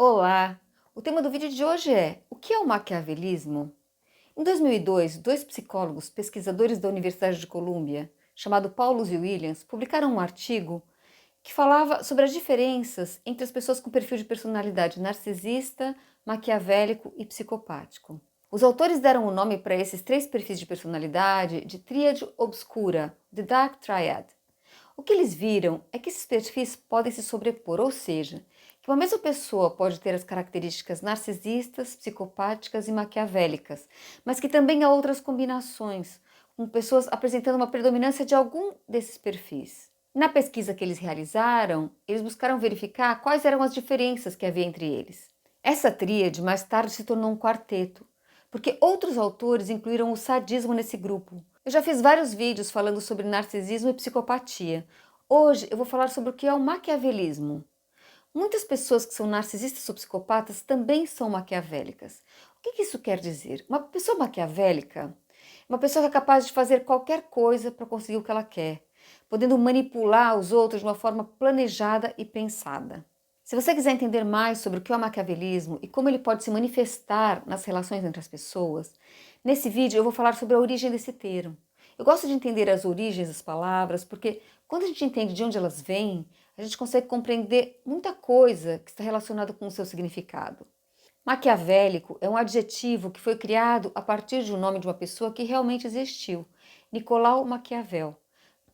Olá! O tema do vídeo de hoje é: o que é o maquiavelismo? Em 2002, dois psicólogos pesquisadores da Universidade de Colômbia, chamado Paulus e Williams, publicaram um artigo que falava sobre as diferenças entre as pessoas com perfil de personalidade narcisista, maquiavélico e psicopático. Os autores deram o nome para esses três perfis de personalidade de Tríade Obscura, The Dark Triad. O que eles viram é que esses perfis podem se sobrepor, ou seja, que uma mesma pessoa pode ter as características narcisistas, psicopáticas e maquiavélicas, mas que também há outras combinações, com pessoas apresentando uma predominância de algum desses perfis. Na pesquisa que eles realizaram, eles buscaram verificar quais eram as diferenças que havia entre eles. Essa tríade mais tarde se tornou um quarteto, porque outros autores incluíram o sadismo nesse grupo. Eu já fiz vários vídeos falando sobre narcisismo e psicopatia. Hoje eu vou falar sobre o que é o maquiavelismo. Muitas pessoas que são narcisistas ou psicopatas também são maquiavélicas. O que isso quer dizer? Uma pessoa maquiavélica é uma pessoa que é capaz de fazer qualquer coisa para conseguir o que ela quer, podendo manipular os outros de uma forma planejada e pensada. Se você quiser entender mais sobre o que é o maquiavelismo e como ele pode se manifestar nas relações entre as pessoas, nesse vídeo eu vou falar sobre a origem desse termo. Eu gosto de entender as origens das palavras porque quando a gente entende de onde elas vêm, a gente consegue compreender muita coisa que está relacionada com o seu significado. Maquiavélico é um adjetivo que foi criado a partir de um nome de uma pessoa que realmente existiu, Nicolau Maquiavel.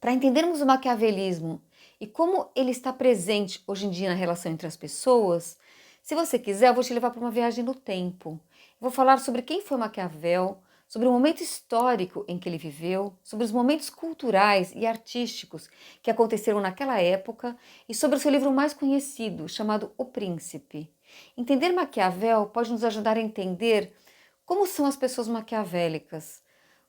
Para entendermos o maquiavelismo e como ele está presente hoje em dia na relação entre as pessoas, se você quiser, eu vou te levar para uma viagem no tempo. Eu vou falar sobre quem foi Maquiavel, sobre o momento histórico em que ele viveu, sobre os momentos culturais e artísticos que aconteceram naquela época e sobre o seu livro mais conhecido, chamado O Príncipe. Entender Maquiavel pode nos ajudar a entender como são as pessoas maquiavélicas,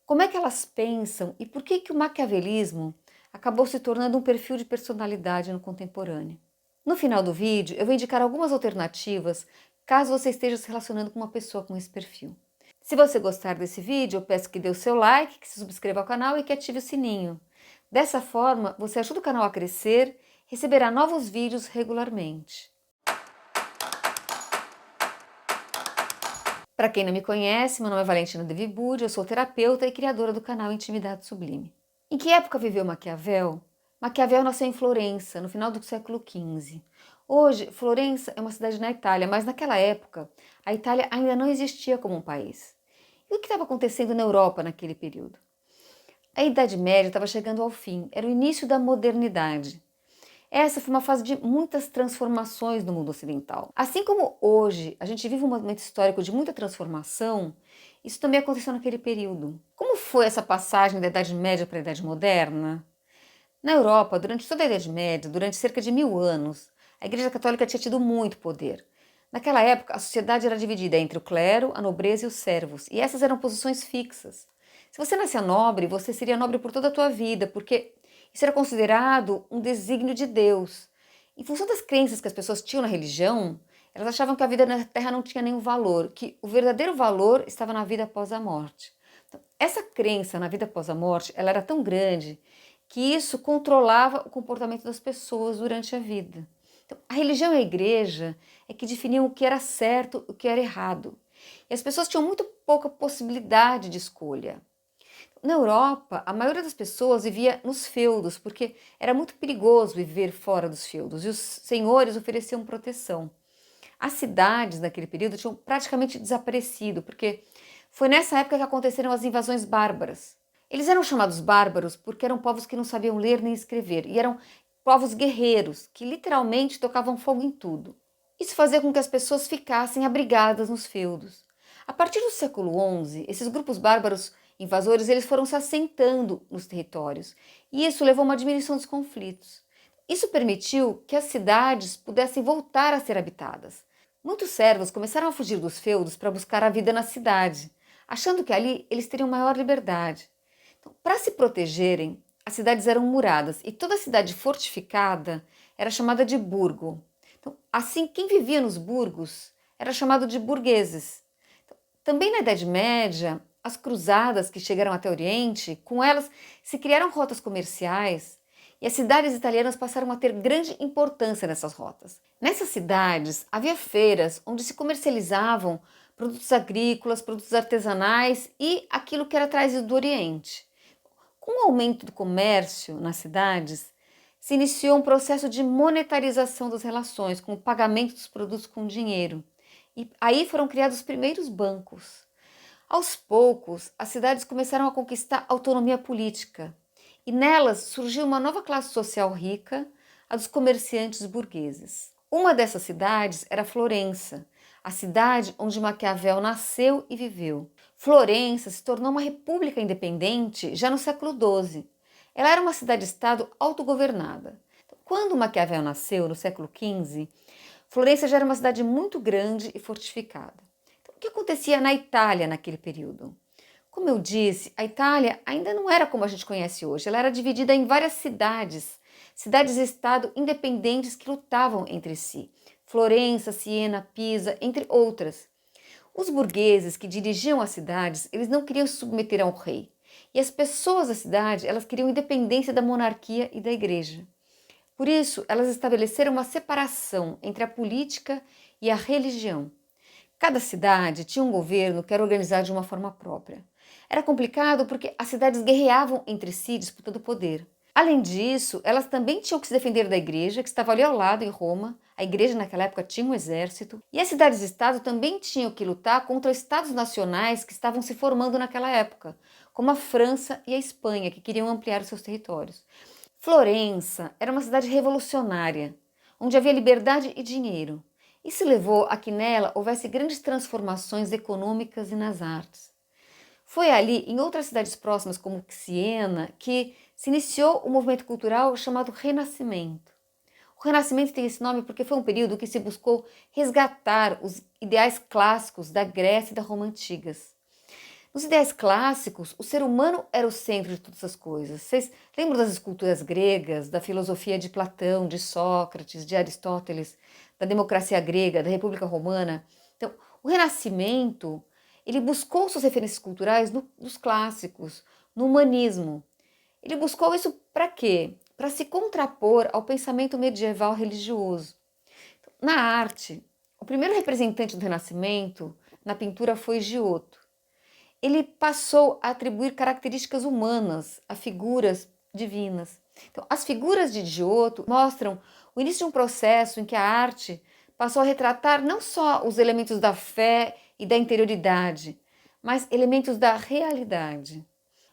como é que elas pensam e por que o maquiavelismo acabou se tornando um perfil de personalidade no contemporâneo. No final do vídeo, eu vou indicar algumas alternativas caso você esteja se relacionando com uma pessoa com esse perfil. Se você gostar desse vídeo, eu peço que dê o seu like, que se subscreva ao canal e que ative o sininho. Dessa forma, você ajuda o canal a crescer e receberá novos vídeos regularmente. Para quem não me conhece, meu nome é Valentina Devibud, eu sou terapeuta e criadora do canal Intimidade Sublime. Em que época viveu Maquiavel? Maquiavel nasceu em Florença, no final do século XV. Hoje, Florença é uma cidade na Itália, mas naquela época, a Itália ainda não existia como um país. E o que estava acontecendo na Europa naquele período? A Idade Média estava chegando ao fim, era o início da modernidade. Essa foi uma fase de muitas transformações no mundo ocidental. Assim como hoje a gente vive um momento histórico de muita transformação, isso também aconteceu naquele período. Como foi essa passagem da Idade Média para a Idade Moderna? Na Europa, durante toda a Idade Média, durante cerca de 1000 anos, a Igreja Católica tinha tido muito poder. Naquela época, a sociedade era dividida entre o clero, a nobreza e os servos, e essas eram posições fixas. Se você nascia nobre, você seria nobre por toda a tua vida, porque isso era considerado um desígnio de Deus. Em função das crenças que as pessoas tinham na religião, elas achavam que a vida na Terra não tinha nenhum valor, que o verdadeiro valor estava na vida após a morte. Então, essa crença na vida após a morte, ela era tão grande que isso controlava o comportamento das pessoas durante a vida. Então, a religião e a igreja é que definiam o que era certo e o que era errado. E as pessoas tinham muito pouca possibilidade de escolha. Na Europa, a maioria das pessoas vivia nos feudos, porque era muito perigoso viver fora dos feudos, e os senhores ofereciam proteção. As cidades naquele período tinham praticamente desaparecido, porque foi nessa época que aconteceram as invasões bárbaras. Eles eram chamados bárbaros porque eram povos que não sabiam ler nem escrever, e eram povos guerreiros, que literalmente tocavam fogo em tudo. Isso fazia com que as pessoas ficassem abrigadas nos feudos. A partir do século XI, esses grupos bárbaros invasores eles foram se assentando nos territórios, e isso levou a uma diminuição dos conflitos. Isso permitiu que as cidades pudessem voltar a ser habitadas. Muitos servos começaram a fugir dos feudos para buscar a vida na cidade, achando que ali eles teriam maior liberdade. Então, para se protegerem, as cidades eram muradas e toda cidade fortificada era chamada de burgo. Então, assim, quem vivia nos burgos era chamado de burgueses. Então, também na Idade Média, as cruzadas que chegaram até o Oriente, com elas se criaram rotas comerciais e as cidades italianas passaram a ter grande importância nessas rotas. Nessas cidades havia feiras onde se comercializavam produtos agrícolas, produtos artesanais e aquilo que era trazido do Oriente. Com o aumento do comércio nas cidades, se iniciou um processo de monetarização das relações, com o pagamento dos produtos com dinheiro. E aí foram criados os primeiros bancos. Aos poucos, as cidades começaram a conquistar autonomia política, e nelas surgiu uma nova classe social rica, a dos comerciantes burgueses. Uma dessas cidades era Florença, a cidade onde Maquiavel nasceu e viveu. Florença se tornou uma república independente já no século XII. Ela era uma cidade-estado autogovernada. Quando Maquiavel nasceu, no século XV, Florença já era uma cidade muito grande e fortificada. Então, o que acontecia na Itália naquele período? Como eu disse, a Itália ainda não era como a gente conhece hoje. Ela era dividida em várias cidades, cidades-estado independentes que lutavam entre si. Florença, Siena, Pisa, entre outras. Os burgueses que dirigiam as cidades, eles não queriam se submeter ao rei. E as pessoas da cidade, elas queriam independência da monarquia e da igreja. Por isso, elas estabeleceram uma separação entre a política e a religião. Cada cidade tinha um governo que era organizado de uma forma própria. Era complicado porque as cidades guerreavam entre si, disputando poder. Além disso, elas também tinham que se defender da igreja, que estava ali ao lado em Roma. A igreja naquela época tinha um exército. E as cidades-estado também tinham que lutar contra os estados nacionais que estavam se formando naquela época, como a França e a Espanha, que queriam ampliar os seus territórios. Florença era uma cidade revolucionária, onde havia liberdade e dinheiro. Isso levou a que nela houvesse grandes transformações econômicas e nas artes. Foi ali, em outras cidades próximas, como Siena, que se iniciou o movimento cultural chamado Renascimento. O Renascimento tem esse nome porque foi um período que se buscou resgatar os ideais clássicos da Grécia e da Roma antigas. Nos ideais clássicos, o ser humano era o centro de todas as coisas. Vocês lembram das esculturas gregas, da filosofia de Platão, de Sócrates, de Aristóteles, da democracia grega, da República Romana? Então, o Renascimento, ele buscou suas referências culturais nos clássicos, no humanismo. Ele buscou isso para quê? Para se contrapor ao pensamento medieval religioso. Na arte, o primeiro representante do Renascimento na pintura foi Giotto. Ele passou a atribuir características humanas a figuras divinas. Então, as figuras de Giotto mostram o início de um processo em que a arte passou a retratar não só os elementos da fé e da interioridade, mas elementos da realidade.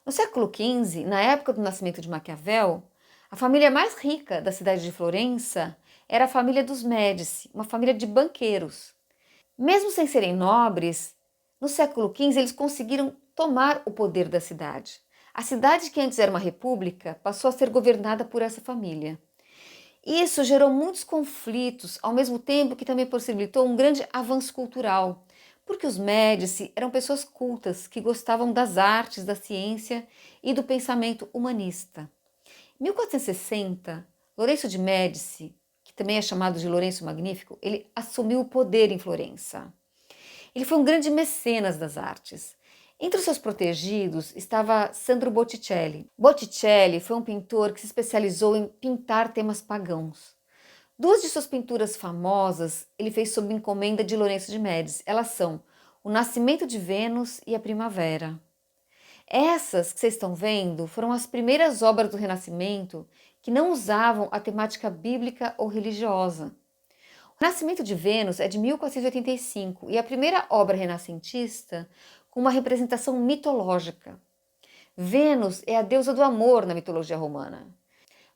No século XV, na época do nascimento de Maquiavel, a família mais rica da cidade de Florença era a família dos Médici, uma família de banqueiros. Mesmo sem serem nobres, no século XV eles conseguiram tomar o poder da cidade. A cidade, que antes era uma república, passou a ser governada por essa família. Isso gerou muitos conflitos, ao mesmo tempo que também possibilitou um grande avanço cultural, porque os Médici eram pessoas cultas que gostavam das artes, da ciência e do pensamento humanista. Em 1460, Lourenço de Médici, que também é chamado de Lourenço Magnífico, ele assumiu o poder em Florença. Ele foi um grande mecenas das artes. Entre os seus protegidos estava Sandro Botticelli. Botticelli foi um pintor que se especializou em pintar temas pagãos. Duas de suas pinturas famosas ele fez sob encomenda de Lourenço de Médici. Elas são O Nascimento de Vênus e A Primavera. Essas que vocês estão vendo foram as primeiras obras do Renascimento que não usavam a temática bíblica ou religiosa. O Nascimento de Vênus é de 1485 e é a primeira obra renascentista com uma representação mitológica. Vênus é a deusa do amor na mitologia romana.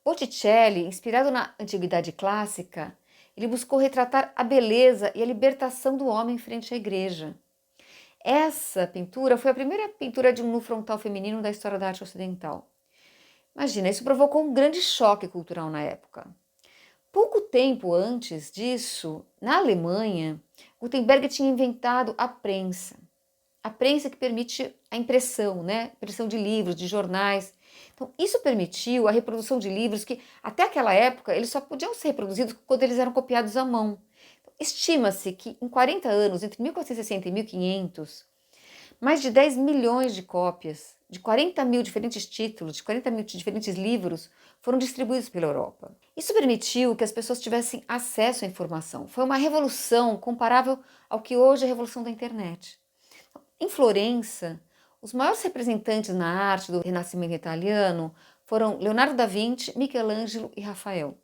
Botticelli, inspirado na antiguidade clássica, ele buscou retratar a beleza e a libertação do homem frente à igreja. Essa pintura foi a primeira pintura de um nu frontal feminino da história da arte ocidental. Imagina, isso provocou um grande choque cultural na época. Pouco tempo antes disso, na Alemanha, Gutenberg tinha inventado a prensa. A prensa que permite a impressão, né? Impressão de livros, de jornais. Então, isso permitiu a reprodução de livros que, até aquela época, eles só podiam ser reproduzidos quando eles eram copiados à mão. Então, estima-se que, em 40 anos, entre 1460 e 1500, Mais de 10 milhões de cópias, de 40 mil diferentes títulos, de 40 mil diferentes livros foram distribuídos pela Europa. Isso permitiu que as pessoas tivessem acesso à informação. Foi uma revolução comparável ao que hoje é a revolução da internet. Em Florença, os maiores representantes na arte do Renascimento italiano foram Leonardo da Vinci, Michelangelo e Rafael.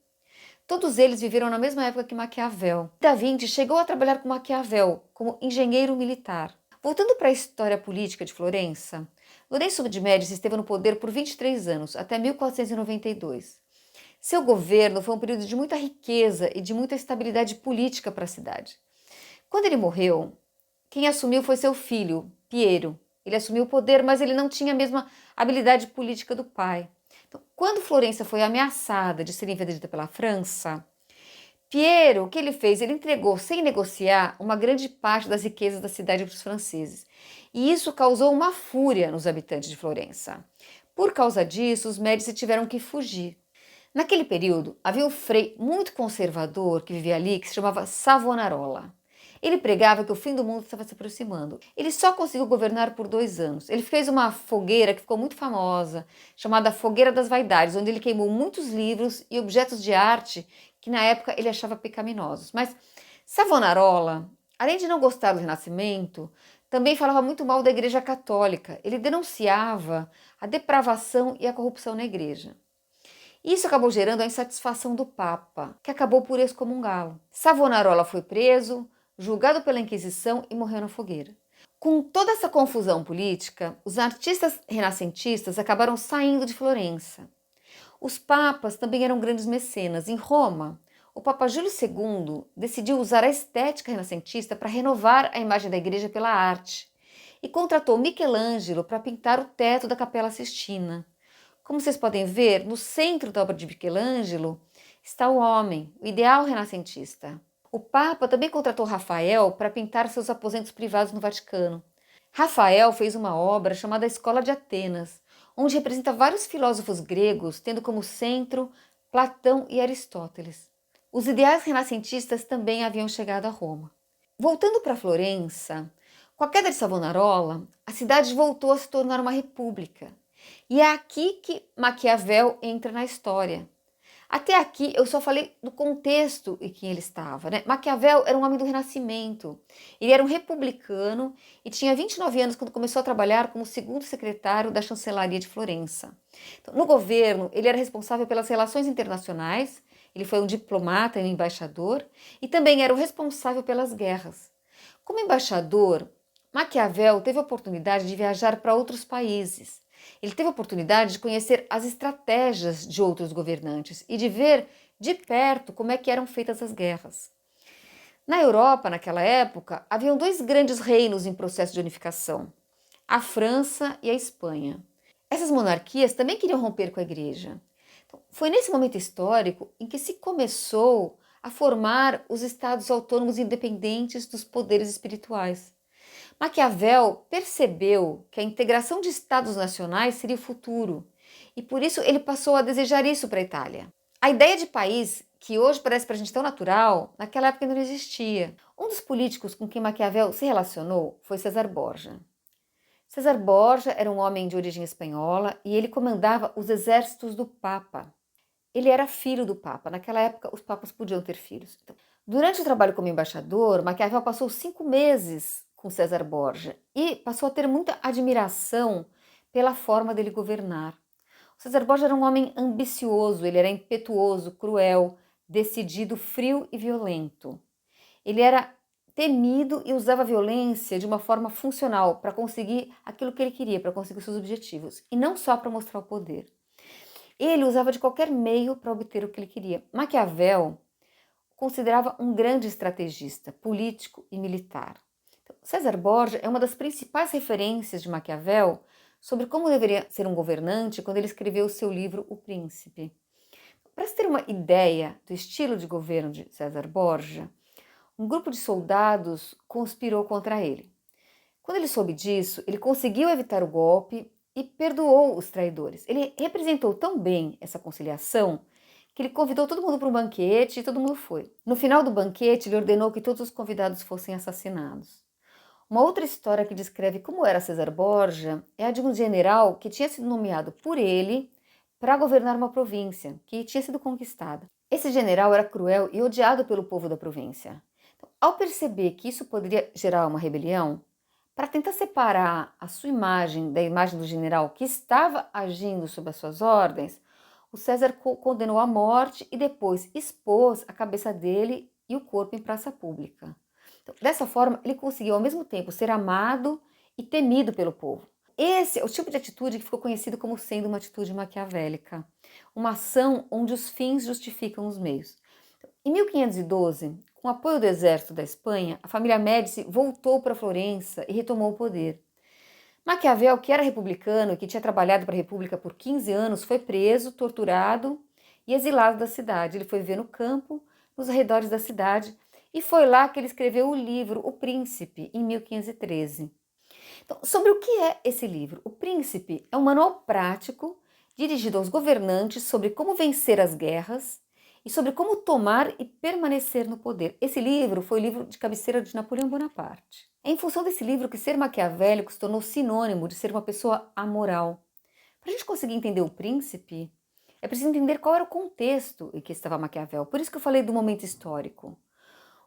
Todos eles viveram na mesma época que Maquiavel. Da Vinci chegou a trabalhar com Maquiavel como engenheiro militar. Voltando para a história política de Florença, Lourenço de Médici esteve no poder por 23 anos, até 1492. Seu governo foi um período de muita riqueza e de muita estabilidade política para a cidade. Quando ele morreu, quem assumiu foi seu filho, Piero. Ele assumiu o poder, mas ele não tinha a mesma habilidade política do pai. Então, quando Florença foi ameaçada de ser invadida pela França, Piero, o que ele fez? Ele entregou, sem negociar, uma grande parte das riquezas da cidade para os franceses. E isso causou uma fúria nos habitantes de Florença. Por causa disso, os Médici tiveram que fugir. Naquele período, havia um frei muito conservador que vivia ali, que se chamava Savonarola. Ele pregava que o fim do mundo estava se aproximando. Ele só conseguiu governar por 2 anos. Ele fez uma fogueira que ficou muito famosa, chamada Fogueira das Vaidades, onde ele queimou muitos livros e objetos de arte que na época ele achava pecaminosos. Mas Savonarola, além de não gostar do Renascimento, também falava muito mal da Igreja Católica. Ele denunciava a depravação e a corrupção na Igreja. Isso acabou gerando a insatisfação do Papa, que acabou por excomungá-lo. Savonarola foi preso, julgado pela Inquisição e morreu na fogueira. Com toda essa confusão política, os artistas renascentistas acabaram saindo de Florença. Os papas também eram grandes mecenas. Em Roma, o Papa Júlio II decidiu usar a estética renascentista para renovar a imagem da igreja pela arte e contratou Michelangelo para pintar o teto da Capela Sistina. Como vocês podem ver, no centro da obra de Michelangelo está o homem, o ideal renascentista. O Papa também contratou Rafael para pintar seus aposentos privados no Vaticano. Rafael fez uma obra chamada Escola de Atenas, onde representa vários filósofos gregos, tendo como centro Platão e Aristóteles. Os ideais renascentistas também haviam chegado a Roma. Voltando para Florença, com a queda de Savonarola, a cidade voltou a se tornar uma república. E é aqui que Maquiavel entra na história. Até aqui eu só falei do contexto em que ele estava, né? Maquiavel era um homem do Renascimento. Ele era um republicano e tinha 29 anos quando começou a trabalhar como segundo secretário da chancelaria de Florença. Então, no governo, ele era responsável pelas relações internacionais, ele foi um diplomata e um embaixador, e também era o responsável pelas guerras. Como embaixador, Maquiavel teve a oportunidade de viajar para outros países. Ele teve a oportunidade de conhecer as estratégias de outros governantes e de ver de perto como é que eram feitas as guerras. Na Europa, naquela época, haviam 2 grandes reinos em processo de unificação, a França e a Espanha. Essas monarquias também queriam romper com a igreja. Então, foi nesse momento histórico em que se começou a formar os estados autônomos independentes dos poderes espirituais. Maquiavel percebeu que a integração de estados nacionais seria o futuro e por isso ele passou a desejar isso para a Itália. A ideia de país, que hoje parece para a gente tão natural, naquela época ainda não existia. Um dos políticos com quem Maquiavel se relacionou foi César Borja. César Borja era um homem de origem espanhola e ele comandava os exércitos do Papa. Ele era filho do Papa. Naquela época, os papas podiam ter filhos. Então, durante o trabalho como embaixador, Maquiavel passou 5 meses com César Borja e passou a ter muita admiração pela forma dele governar. O César Borja era um homem ambicioso, ele era impetuoso, cruel, decidido, frio e violento. Ele era temido e usava a violência de uma forma funcional para conseguir aquilo que ele queria, para conseguir os seus objetivos, e não só para mostrar o poder. Ele usava de qualquer meio para obter o que ele queria. Maquiavel considerava um grande estrategista político e militar. Então, César Borja é uma das principais referências de Maquiavel sobre como deveria ser um governante quando ele escreveu o seu livro O Príncipe. Para se ter uma ideia do estilo de governo de César Borja, um grupo de soldados conspirou contra ele. Quando ele soube disso, ele conseguiu evitar o golpe e perdoou os traidores. Ele representou tão bem essa conciliação que ele convidou todo mundo para um banquete e todo mundo foi. No final do banquete, ele ordenou que todos os convidados fossem assassinados. Uma outra história que descreve como era César Borgia é a de um general que tinha sido nomeado por ele para governar uma província que tinha sido conquistada. Esse general era cruel e odiado pelo povo da província. Então, ao perceber que isso poderia gerar uma rebelião, para tentar separar a sua imagem da imagem do general que estava agindo sob as suas ordens, o César condenou à morte e depois expôs a cabeça dele e o corpo em praça pública. Então, dessa forma, ele conseguiu ao mesmo tempo ser amado e temido pelo povo. Esse é o tipo de atitude que ficou conhecido como sendo uma atitude maquiavélica, uma ação onde os fins justificam os meios. Em 1512, com o apoio do exército da Espanha, a família Médici voltou para Florença e retomou o poder. Maquiavel, que era republicano e que tinha trabalhado para a República por 15 anos, foi preso, torturado e exilado da cidade. Ele foi viver no campo, nos arredores da cidade, e foi lá que ele escreveu o livro O Príncipe, em 1513. Então, sobre o que é esse livro? O Príncipe é um manual prático dirigido aos governantes sobre como vencer as guerras e sobre como tomar e permanecer no poder. Esse livro foi o livro de cabeceira de Napoleão Bonaparte. É em função desse livro que ser maquiavélico se tornou sinônimo de ser uma pessoa amoral. Para a gente conseguir entender o Príncipe, é preciso entender qual era o contexto em que estava Maquiavel. Por isso que eu falei do momento histórico.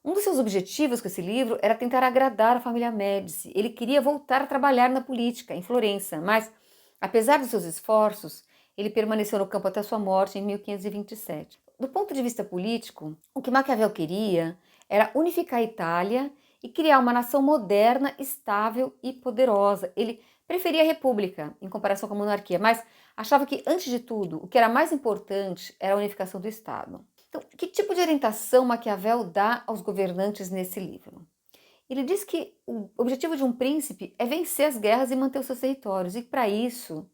Um dos seus objetivos com esse livro era tentar agradar a família Médici. Ele queria voltar a trabalhar na política, em Florença, mas, apesar dos seus esforços, ele permaneceu no campo até sua morte em 1527. Do ponto de vista político, o que Maquiavel queria era unificar a Itália e criar uma nação moderna, estável e poderosa. Ele preferia a república em comparação com a monarquia, mas achava que, antes de tudo, o que era mais importante era a unificação do Estado. Então, que tipo de orientação Maquiavel dá aos governantes nesse livro? Ele diz que o objetivo de um príncipe é vencer as guerras e manter os seus territórios, e para isso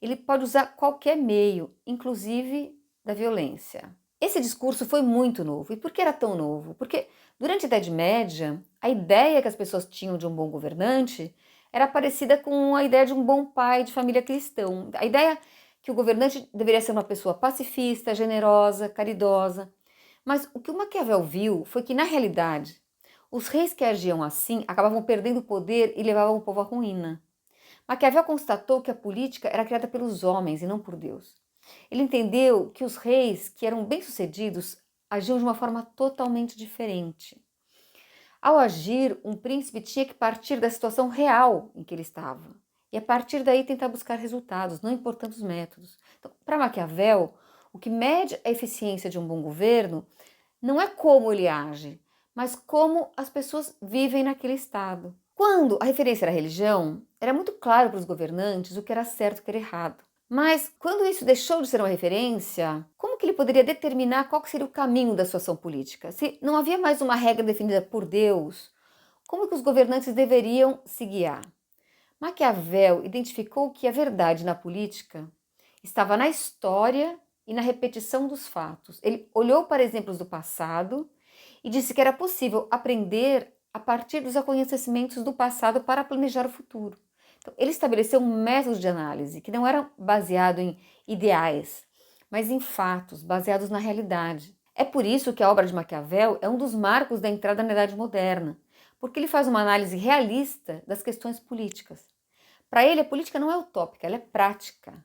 ele pode usar qualquer meio, inclusive da violência. Esse discurso foi muito novo. E por que era tão novo? Porque durante a Idade Média, a ideia que as pessoas tinham de um bom governante era parecida com a ideia de um bom pai de família cristão. A ideia que o governante deveria ser uma pessoa pacifista, generosa, caridosa. Mas o que o Maquiavel viu foi que, na realidade, os reis que agiam assim acabavam perdendo o poder e levavam o povo à ruína. Maquiavel constatou que a política era criada pelos homens e não por Deus. Ele entendeu que os reis, que eram bem-sucedidos, agiam de uma forma totalmente diferente. Ao agir, um príncipe tinha que partir da situação real em que ele estava. E a partir daí tentar buscar resultados, não importando os métodos. Então, para Maquiavel, o que mede a eficiência de um bom governo não é como ele age, mas como as pessoas vivem naquele estado. Quando a referência era a religião, era muito claro para os governantes o que era certo e o que era errado. Mas quando isso deixou de ser uma referência, como que ele poderia determinar qual seria o caminho da sua ação política? Se não havia mais uma regra definida por Deus, como que os governantes deveriam se guiar? Maquiavel identificou que a verdade na política estava na história e na repetição dos fatos. Ele olhou para exemplos do passado e disse que era possível aprender a partir dos acontecimentos do passado para planejar o futuro. Então, ele estabeleceu um método de análise que não era baseado em ideais, mas em fatos, baseados na realidade. É por isso que a obra de Maquiavel é um dos marcos da entrada na Idade Moderna, porque ele faz uma análise realista das questões políticas. Para ele, a política não é utópica, ela é prática.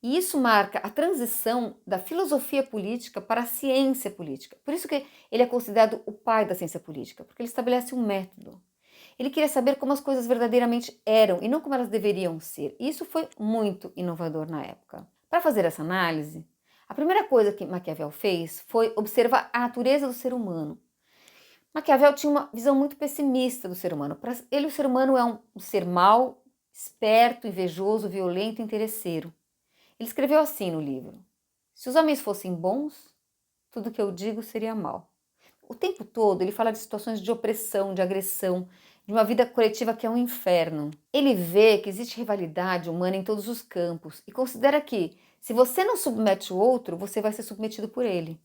E isso marca a transição da filosofia política para a ciência política. Por isso que ele é considerado o pai da ciência política, porque ele estabelece um método. Ele queria saber como as coisas verdadeiramente eram e não como elas deveriam ser. E isso foi muito inovador na época. Para fazer essa análise, a primeira coisa que Maquiavel fez foi observar a natureza do ser humano. Maquiavel tinha uma visão muito pessimista do ser humano. Para ele, o ser humano é um ser mau, esperto, invejoso, violento e interesseiro. Ele escreveu assim no livro: se os homens fossem bons, tudo que eu digo seria mal. O tempo todo ele fala de situações de opressão, de agressão, de uma vida coletiva que é um inferno. Ele vê que existe rivalidade humana em todos os campos e considera que, se você não submete o outro, você vai ser submetido por ele.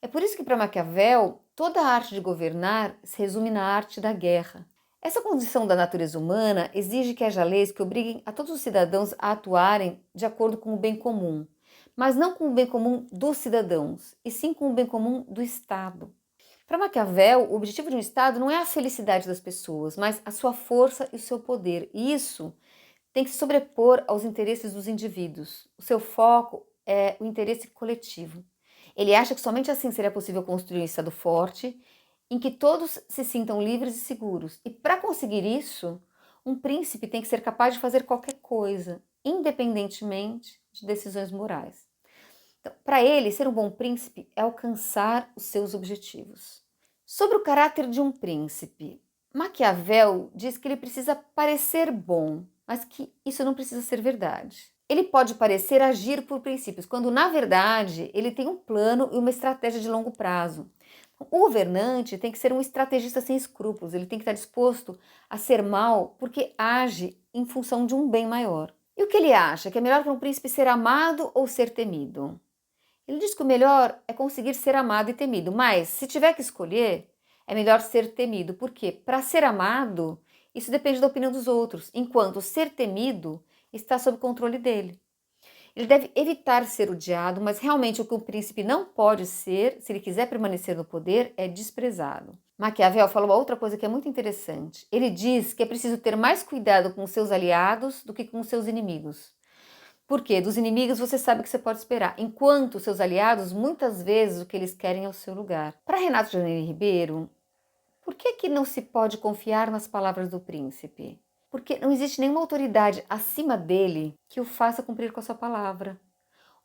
É por isso que, para Maquiavel, toda a arte de governar se resume na arte da guerra. Essa condição da natureza humana exige que haja leis que obriguem a todos os cidadãos a atuarem de acordo com o bem comum, mas não com o bem comum dos cidadãos, e sim com o bem comum do Estado. Para Maquiavel, o objetivo de um Estado não é a felicidade das pessoas, mas a sua força e o seu poder. E isso tem que se sobrepor aos interesses dos indivíduos. O seu foco é o interesse coletivo. Ele acha que somente assim seria possível construir um Estado forte, em que todos se sintam livres e seguros. E para conseguir isso, um príncipe tem que ser capaz de fazer qualquer coisa, independentemente de decisões morais. Então, para ele, ser um bom príncipe é alcançar os seus objetivos. Sobre o caráter de um príncipe, Maquiavel diz que ele precisa parecer bom, mas que isso não precisa ser verdade. Ele pode parecer agir por princípios, quando na verdade ele tem um plano e uma estratégia de longo prazo. O governante tem que ser um estrategista sem escrúpulos, ele tem que estar disposto a ser mal porque age em função de um bem maior. E o que ele acha? Que é melhor para um príncipe ser amado ou ser temido? Ele diz que o melhor é conseguir ser amado e temido, mas se tiver que escolher, é melhor ser temido, porque para ser amado, isso depende da opinião dos outros, enquanto ser temido está sob controle dele. Ele deve evitar ser odiado, mas realmente o que um príncipe não pode ser, se ele quiser permanecer no poder, é desprezado. Maquiavel falou uma outra coisa que é muito interessante. Ele diz que é preciso ter mais cuidado com os seus aliados do que com os seus inimigos. Porque dos inimigos você sabe o que você pode esperar, enquanto seus aliados, muitas vezes, o que eles querem é o seu lugar. Para Renato Janeiro Ribeiro, por que não se pode confiar nas palavras do príncipe? Porque não existe nenhuma autoridade acima dele que o faça cumprir com a sua palavra.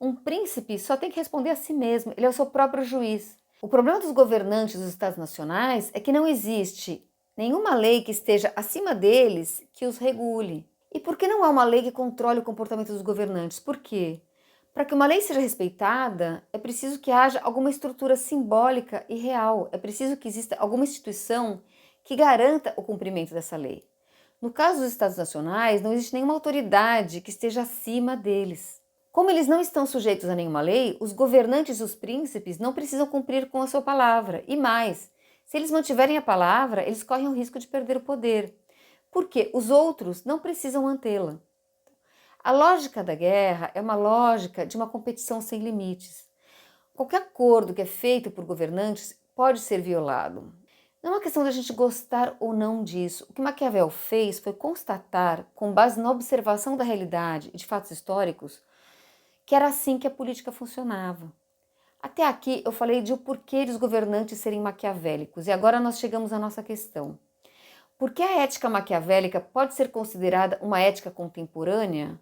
Um príncipe só tem que responder a si mesmo, ele é o seu próprio juiz. O problema dos governantes dos Estados nacionais é que não existe nenhuma lei que esteja acima deles que os regule. E por que não há uma lei que controle o comportamento dos governantes? Por quê? Para que uma lei seja respeitada, é preciso que haja alguma estrutura simbólica e real. É preciso que exista alguma instituição que garanta o cumprimento dessa lei. No caso dos Estados nacionais, não existe nenhuma autoridade que esteja acima deles. Como eles não estão sujeitos a nenhuma lei, os governantes e os príncipes não precisam cumprir com a sua palavra. E mais, se eles mantiverem a palavra, eles correm o risco de perder o poder, porque os outros não precisam mantê-la. A lógica da guerra é uma lógica de uma competição sem limites. Qualquer acordo que é feito por governantes pode ser violado. Não é uma questão da gente gostar ou não disso. O que Maquiavel fez foi constatar, com base na observação da realidade e de fatos históricos, que era assim que a política funcionava. Até aqui eu falei de o porquê dos governantes serem maquiavélicos e agora nós chegamos à nossa questão. Por que a ética maquiavélica pode ser considerada uma ética contemporânea?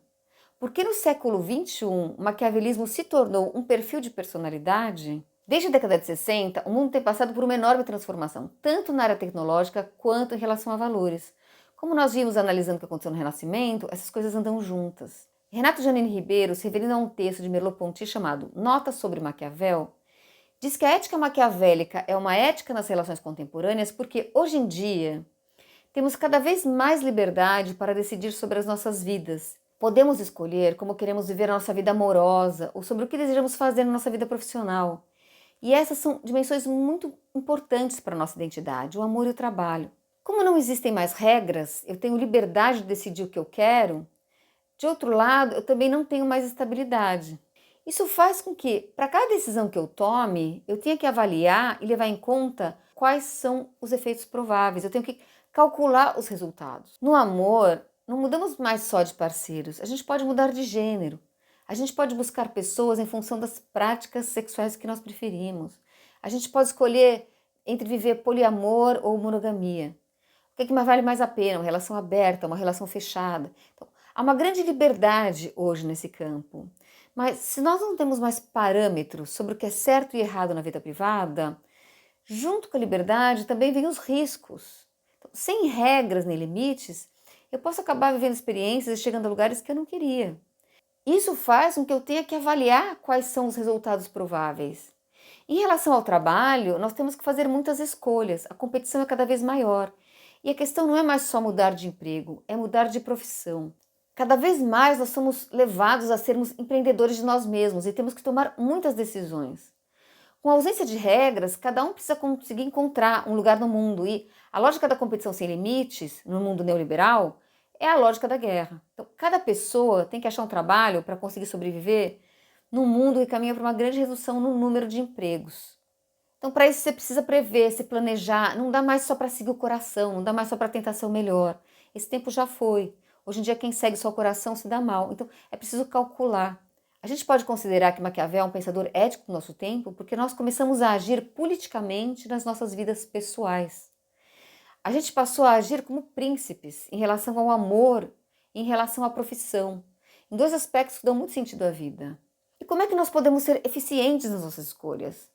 Porque no século XXI, o maquiavelismo se tornou um perfil de personalidade? Desde a década de 60, o mundo tem passado por uma enorme transformação, tanto na área tecnológica quanto em relação a valores. Como nós vimos analisando o que aconteceu no Renascimento, essas coisas andam juntas. Renato Janine Ribeiro, se referindo a um texto de Merleau-Ponty chamado Notas sobre Maquiavel, diz que a ética maquiavélica é uma ética nas relações contemporâneas porque, hoje em dia, temos cada vez mais liberdade para decidir sobre as nossas vidas. Podemos escolher como queremos viver a nossa vida amorosa ou sobre o que desejamos fazer na nossa vida profissional. E essas são dimensões muito importantes para a nossa identidade, o amor e o trabalho. Como não existem mais regras, eu tenho liberdade de decidir o que eu quero. De outro lado, eu também não tenho mais estabilidade. Isso faz com que, para cada decisão que eu tome, eu tenha que avaliar e levar em conta quais são os efeitos prováveis. Eu tenho que calcular os resultados. No amor, não mudamos mais só de parceiros, a gente pode mudar de gênero. A gente pode buscar pessoas em função das práticas sexuais que nós preferimos. A gente pode escolher entre viver poliamor ou monogamia. O que é que vale mais a pena? Uma relação aberta, uma relação fechada? Então, há uma grande liberdade hoje nesse campo. Mas se nós não temos mais parâmetros sobre o que é certo e errado na vida privada, junto com a liberdade também vem os riscos. Então, sem regras nem limites, eu posso acabar vivendo experiências e chegando a lugares que eu não queria. Isso faz com que eu tenha que avaliar quais são os resultados prováveis. Em relação ao trabalho, nós temos que fazer muitas escolhas, a competição é cada vez maior. E a questão não é mais só mudar de emprego, é mudar de profissão. Cada vez mais nós somos levados a sermos empreendedores de nós mesmos e temos que tomar muitas decisões. Com a ausência de regras, cada um precisa conseguir encontrar um lugar no mundo e a lógica da competição sem limites, no mundo neoliberal, é a lógica da guerra. Então, cada pessoa tem que achar um trabalho para conseguir sobreviver num mundo que caminha para uma grande redução no número de empregos. Então, para isso, você precisa prever, se planejar. Não dá mais só para seguir o coração, não dá mais só para tentar ser o melhor. Esse tempo já foi. Hoje em dia, quem segue só o coração se dá mal. Então, é preciso calcular. A gente pode considerar que Maquiavel é um pensador ético do nosso tempo porque nós começamos a agir politicamente nas nossas vidas pessoais. A gente passou a agir como príncipes em relação ao amor, em relação à profissão, em dois aspectos que dão muito sentido à vida. E como é que nós podemos ser eficientes nas nossas escolhas?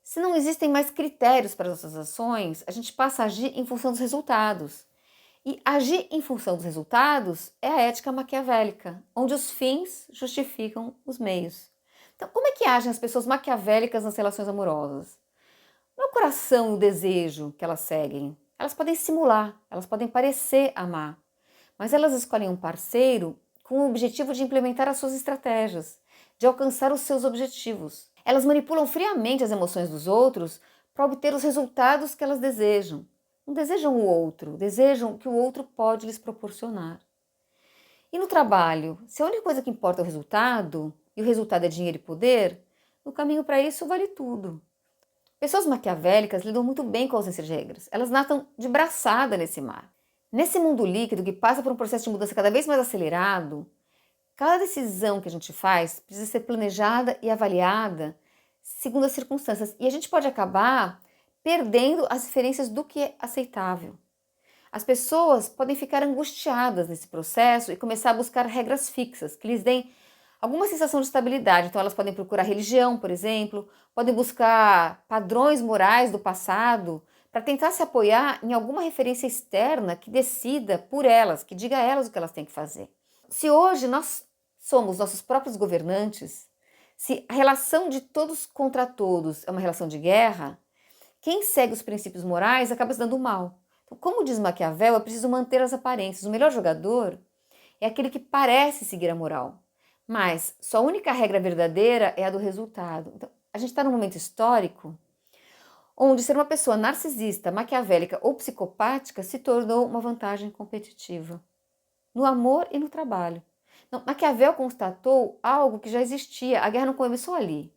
Se não existem mais critérios para as nossas ações, a gente passa a agir em função dos resultados. E agir em função dos resultados é a ética maquiavélica, onde os fins justificam os meios. Então, como é que agem as pessoas maquiavélicas nas relações amorosas? Não é o coração e o desejo que elas seguem. Elas podem simular, elas podem parecer amar, mas elas escolhem um parceiro com o objetivo de implementar as suas estratégias, de alcançar os seus objetivos. Elas manipulam friamente as emoções dos outros para obter os resultados que elas desejam. Não desejam o outro, desejam o que o outro pode lhes proporcionar. E no trabalho, se a única coisa que importa é o resultado, e o resultado é dinheiro e poder, no caminho para isso vale tudo. Pessoas maquiavélicas lidam muito bem com a ausência de regras. Elas nadam de braçada nesse mar. Nesse mundo líquido que passa por um processo de mudança cada vez mais acelerado, cada decisão que a gente faz precisa ser planejada e avaliada segundo as circunstâncias. E a gente pode acabar perdendo as diferenças do que é aceitável. As pessoas podem ficar angustiadas nesse processo e começar a buscar regras fixas que lhes deem alguma sensação de estabilidade. Então elas podem procurar religião, por exemplo, podem buscar padrões morais do passado para tentar se apoiar em alguma referência externa que decida por elas, que diga a elas o que elas têm que fazer. Se hoje nós somos nossos próprios governantes, se a relação de todos contra todos é uma relação de guerra, quem segue os princípios morais acaba se dando mal. Então, como diz Maquiavel, é preciso manter as aparências. O melhor jogador é aquele que parece seguir a moral, mas sua única regra verdadeira é a do resultado. Então, a gente está num momento histórico onde ser uma pessoa narcisista, maquiavélica ou psicopática se tornou uma vantagem competitiva, no amor e no trabalho. Então, Maquiavel constatou algo que já existia, a guerra não começou ali.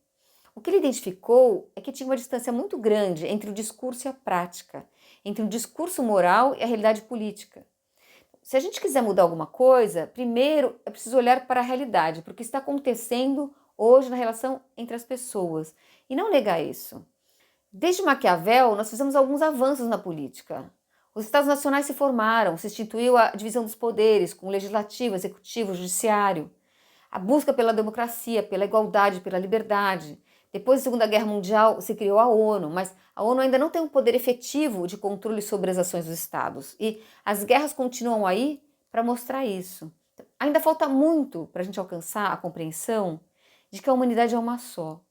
O que ele identificou é que tinha uma distância muito grande entre o discurso e a prática, entre o discurso moral e a realidade política. Se a gente quiser mudar alguma coisa, primeiro é preciso olhar para a realidade, para o que está acontecendo hoje na relação entre as pessoas, e não negar isso. Desde Maquiavel, nós fizemos alguns avanços na política. Os Estados Nacionais se formaram, se instituiu a divisão dos poderes, com o legislativo, executivo, judiciário, a busca pela democracia, pela igualdade, pela liberdade. Depois da Segunda Guerra Mundial, se criou a ONU, mas a ONU ainda não tem um poder efetivo de controle sobre as ações dos Estados. E as guerras continuam aí para mostrar isso. Ainda falta muito para a gente alcançar a compreensão de que a humanidade é uma só.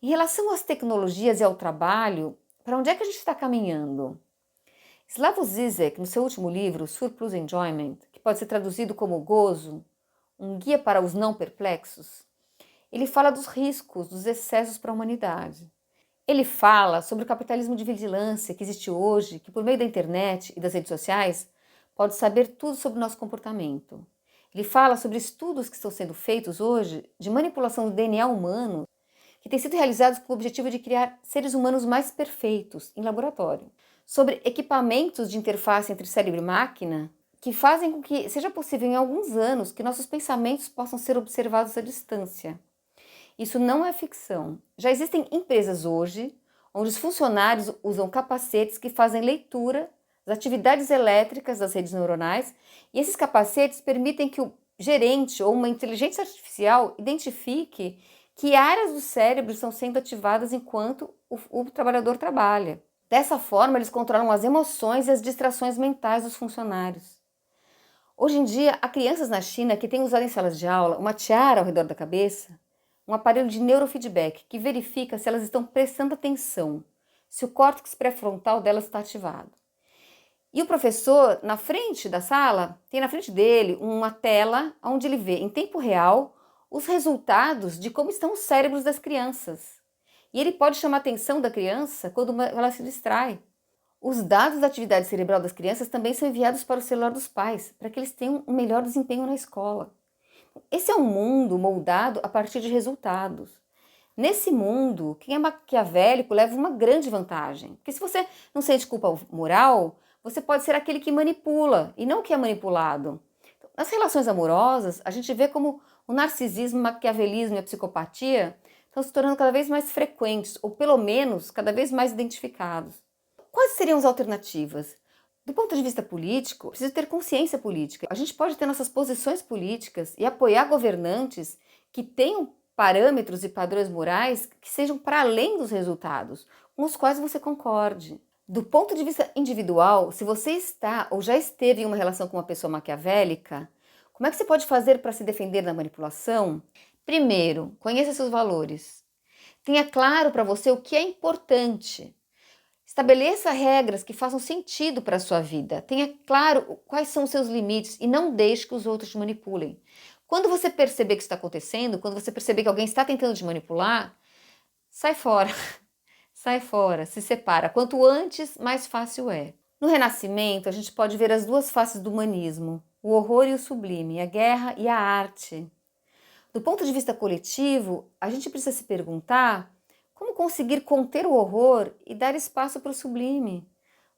Em relação às tecnologias e ao trabalho, para onde é que a gente está caminhando? Slavoj Zizek, no seu último livro, Surplus Enjoyment, que pode ser traduzido como Gozo, um guia para os não perplexos, ele fala dos riscos, dos excessos para a humanidade. Ele fala sobre o capitalismo de vigilância que existe hoje, que por meio da internet e das redes sociais pode saber tudo sobre o nosso comportamento. Ele fala sobre estudos que estão sendo feitos hoje de manipulação do DNA humano, que têm sido realizados com o objetivo de criar seres humanos mais perfeitos em laboratório. Sobre equipamentos de interface entre cérebro e máquina, que fazem com que seja possível em alguns anos que nossos pensamentos possam ser observados à distância. Isso não é ficção. Já existem empresas hoje onde os funcionários usam capacetes que fazem leitura das atividades elétricas das redes neuronais e esses capacetes permitem que o gerente ou uma inteligência artificial identifique que áreas do cérebro estão sendo ativadas enquanto o trabalhador trabalha. Dessa forma, eles controlam as emoções e as distrações mentais dos funcionários. Hoje em dia, há crianças na China que têm usado em salas de aula uma tiara ao redor da cabeça, um aparelho de neurofeedback que verifica se elas estão prestando atenção, se o córtex pré-frontal delas está ativado. E o professor, na frente da sala, tem na frente dele uma tela onde ele vê em tempo real os resultados de como estão os cérebros das crianças. E ele pode chamar a atenção da criança quando ela se distrai. Os dados da atividade cerebral das crianças também são enviados para o celular dos pais, para que eles tenham um melhor desempenho na escola. Esse é um mundo moldado a partir de resultados. Nesse mundo, quem é maquiavélico leva uma grande vantagem. Porque se você não sente culpa moral, você pode ser aquele que manipula e não o que é manipulado. Nas relações amorosas, a gente vê como o narcisismo, o maquiavelismo e a psicopatia estão se tornando cada vez mais frequentes, ou pelo menos cada vez mais identificados. Quais seriam as alternativas? Do ponto de vista político, precisa ter consciência política. A gente pode ter nossas posições políticas e apoiar governantes que tenham parâmetros e padrões morais que sejam para além dos resultados, com os quais você concorde. Do ponto de vista individual, se você está ou já esteve em uma relação com uma pessoa maquiavélica, como é que você pode fazer para se defender da manipulação? Primeiro, conheça seus valores. Tenha claro para você o que é importante. Estabeleça regras que façam sentido para a sua vida. Tenha claro quais são os seus limites e não deixe que os outros te manipulem. Quando você perceber que isso está acontecendo, quando você perceber que alguém está tentando te manipular, sai fora. Sai fora, se separa. Quanto antes, mais fácil é. No Renascimento, a gente pode ver as duas faces do humanismo, o horror e o sublime, a guerra e a arte. Do ponto de vista coletivo, a gente precisa se perguntar como conseguir conter o horror e dar espaço para o sublime,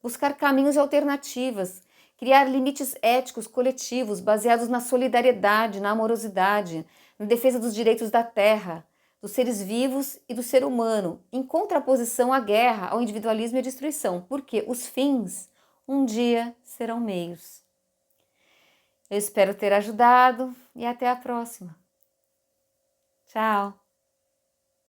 buscar caminhos e alternativas, criar limites éticos coletivos baseados na solidariedade, na amorosidade, na defesa dos direitos da terra, dos seres vivos e do ser humano, em contraposição à guerra, ao individualismo e à destruição, porque os fins um dia serão meios. Eu espero ter ajudado e até a próxima. Tchau!